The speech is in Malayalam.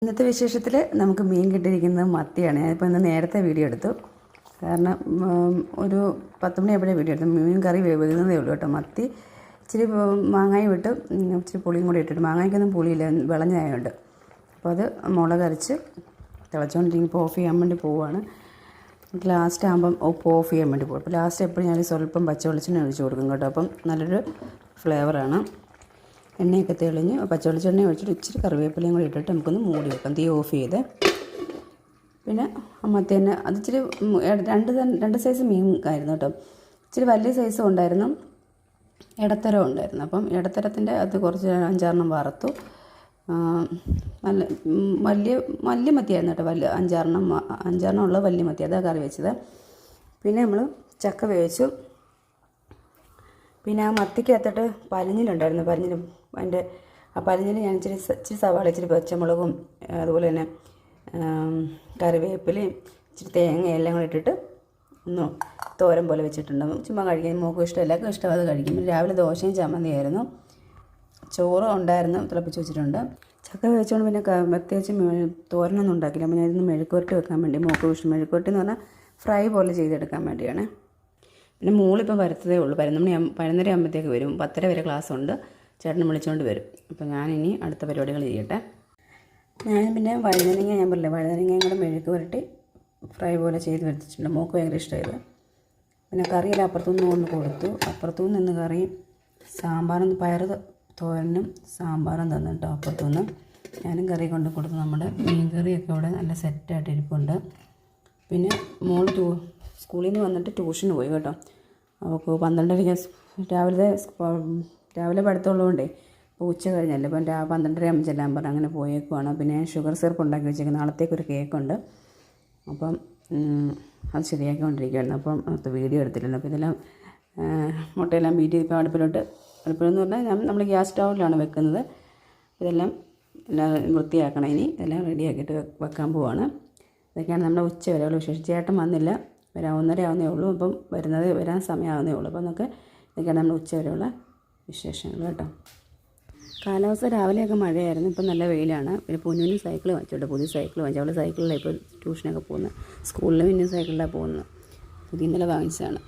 ഇന്നത്തെ വിശേഷത്തിൽ നമുക്ക് മീൻ കിട്ടിയിരിക്കുന്നത് മത്തിയാണ്. ഞാനിപ്പോൾ ഇന്ന് നേരത്തെ വീഡിയോ എടുത്തു, കാരണം ഒരു 10 മണിയായപ്പോഴേ വീഡിയോ എടുത്തു. മീൻ കറി വേകുന്നതേ ഉള്ളൂ കേട്ടോ. മത്തി ഇച്ചിരി മാങ്ങായും ഇട്ട് ഇച്ചിരി പുളിയും കൂടി ഇട്ടിട്ട്, മാങ്ങായ്ക്കൊന്നും പുളിയില്ല, വിളഞ്ഞായതുകൊണ്ട്. അപ്പോൾ അത് മുളകരച്ച് തിളച്ചുകൊണ്ടിരിക്കുമ്പോൾ ഓഫ് ചെയ്യാൻ വേണ്ടി പോവുകയാണ്. ലാസ്റ്റ് ആകുമ്പം ഓഫ് ചെയ്യാൻ വേണ്ടി പോകും. അപ്പോൾ ലാസ്റ്റ് എപ്പോഴും ഞാൻ സ്വല്പം പച്ചവെളിച്ചെണ്ണ ഒഴിച്ച് കൊടുക്കും കേട്ടോ. അപ്പം നല്ലൊരു ഫ്ലേവറാണ്. എണ്ണയൊക്കെ തെളിഞ്ഞ് പച്ചവെളിച്ചെണ്ണ ഒഴിച്ചിട്ട് ഇച്ചിരി കറിവേപ്പിലയും കൂടി ഇട്ടിട്ട് നമുക്കൊന്ന് മൂടി വെക്കാം, തീ ഓഫ് ചെയ്ത്. പിന്നെ മത്തേനെ അത് ഇച്ചിരി രണ്ട് സൈസ് മീൻ ആയിരുന്നു കേട്ടോ. ഇച്ചിരി വലിയ സൈസും ഉണ്ടായിരുന്നു, ഇടത്തരം ഉണ്ടായിരുന്നു. അപ്പം ഇടത്തരത്തിൻ്റെ അത് കുറച്ച് 5-6 വറുത്തു. നല്ല വലിയ മത്തിയായിരുന്നു കേട്ടോ. 5-6 ഉള്ള വലിയ മത്തി, അതാണ് കറി വെച്ചത്. പിന്നെ നമ്മൾ ചക്ക വേവിച്ചു. പിന്നെ ആ മത്തിക്കകത്തോട്ട് പലഞ്ഞിലുണ്ടായിരുന്നു. അതിൻ്റെ ആ പലഞ്ഞിൽ ഞാൻ ഇച്ചിരി സവാള, ഇച്ചിരി പച്ചമുളകും, അതുപോലെ തന്നെ കറിവേപ്പിലയും ഇച്ചിരി തേങ്ങ എല്ലാം കൂടി ഇട്ടിട്ട് ഒന്ന് തോരൻ പോലെ വെച്ചിട്ടുണ്ടാകും. ചുമ്മാ കഴിക്കാൻ മോക്കും ഇഷ്ടം, എല്ലാവർക്കും ഇഷ്ടം, അത് കഴിക്കും. രാവിലെ ദോശയും ചമ്മന്തിയായിരുന്നു. ചോറ് ഉണ്ടായിരുന്നു, തിളപ്പിച്ച് വെച്ചിട്ടുണ്ട്. ചക്ക വേവിച്ചുകൊണ്ട് പിന്നെ പ്രത്യേകിച്ച് തോരനൊന്നും ഉണ്ടാക്കില്ല. അപ്പോൾ ഞാനിന്ന് മെഴുക്കുവരട്ടി വെക്കാൻ വേണ്ടി, മോക്കും ഇഷ്ടം മെഴുക്കുവരട്ടി എന്ന് പറഞ്ഞാൽ ഫ്രൈ പോലെ ചെയ്തെടുക്കാൻ വേണ്ടിയാണ്. പിന്നെ മോളിപ്പോൾ വരത്തതേ ഉള്ളൂ. 11 ആകുമ്പോഴത്തേക്ക് വരും. 10:30 വരെ ക്ലാസ് ഉണ്ട്. ചേട്ടനെ വിളിച്ചുകൊണ്ട് വരും. അപ്പോൾ ഞാനിനി അടുത്ത പരിപാടികൾ ചെയ്യട്ടെ. ഞാൻ പിന്നെ വഴുതനങ്ങ, ഞാൻ പറഞ്ഞില്ലേ, വഴുതനങ്ങയും കൂടെ മെഴുക്ക് പുരട്ടി ഫ്രൈ പോലെ ചെയ്ത് വെച്ചിട്ടുണ്ട്. മോൾക്ക് ഭയങ്കര ഇഷ്ടമായത്. പിന്നെ കറിയെല്ലാം അപ്പുറത്തുനിന്ന് കൊണ്ട് കൊടുത്തു. അപ്പുറത്തുനിന്ന് നിന്ന് കറി സാമ്പാറും പയർ തോരനും സാമ്പാറും തന്നു കേട്ടോ. അപ്പുറത്തുനിന്ന് ഞാനും കറി കൊണ്ട് കൊടുത്തു. നമ്മുടെ മീൻ കറിയൊക്കെ ഇവിടെ നല്ല സെറ്റായിട്ട് ഇരിപ്പുണ്ട്. പിന്നെ മോൾ സ്കൂളിൽ നിന്ന് വന്നിട്ട് ട്യൂഷന് പോയി കേട്ടോ. അവൾക്ക് 12:30 രാവിലെ പഠിത്തമുള്ളതുകൊണ്ടേ ഇപ്പോൾ ഉച്ച കഴിഞ്ഞല്ലേ, ഇപ്പം 12:30 ആകുമ്പോൾ ചെല്ലാൻ പറഞ്ഞു. അങ്ങനെ പോയേക്കുവാണ്. പിന്നെ ഷുഗർ സിറപ്പ് ഉണ്ടാക്കി വെച്ചേക്കുന്നത്, നാളത്തേക്കൊരു കേക്കുണ്ട്. അപ്പം അത് ശരിയാക്കിക്കൊണ്ടിരിക്കുകയായിരുന്നു. അപ്പം അത് വീഡിയോ എടുത്തിട്ടില്ല. അപ്പോൾ ഇതെല്ലാം മുട്ടയെല്ലാം ബീറ്റ് ചെയ്ത് ഇപ്പോൾ അടുപ്പിലെന്ന് പറഞ്ഞാൽ നമ്മൾ ഗ്യാസ് സ്റ്റൗവിലാണ് വെക്കുന്നത്. ഇതെല്ലാം വൃത്തിയാക്കണം. ഇനി ഇതെല്ലാം റെഡിയാക്കിയിട്ട് വെക്കാൻ പോവാണ്. ഇതൊക്കെയാണ് നമ്മുടെ ഉച്ച വരെയുള്ള വിശേഷം. ചേട്ടൻ വന്നില്ല, 1:30 ആവുന്നേ ഉള്ളൂ. അപ്പം വരാൻ സമയമാവുന്നേ ഉള്ളൂ. അപ്പോൾ ഇതൊക്കെയാണ് നമ്മുടെ ഉച്ച വരെയുള്ള വിശേഷങ്ങൾ കേട്ടോ. കാലാവസ്ഥ രാവിലെയൊക്കെ മഴയായിരുന്നു, ഇപ്പം നല്ല വെയിലാണ്. പിന്നെ പൊന്നിന് സൈക്കിൾ വാങ്ങിച്ചോട്ടെ, പുതിയ സൈക്കിൾ വാങ്ങിച്ചു. അവൾ സൈക്കിളിലാണ് ഇപ്പോൾ ട്യൂഷനൊക്കെ പോകുന്നത്. സ്കൂളിൽ പിന്നെ സൈക്കിളിലാണ് പോകുന്നത്. പുതിയ ഇന്നലെ വാങ്ങിച്ചതാണ്.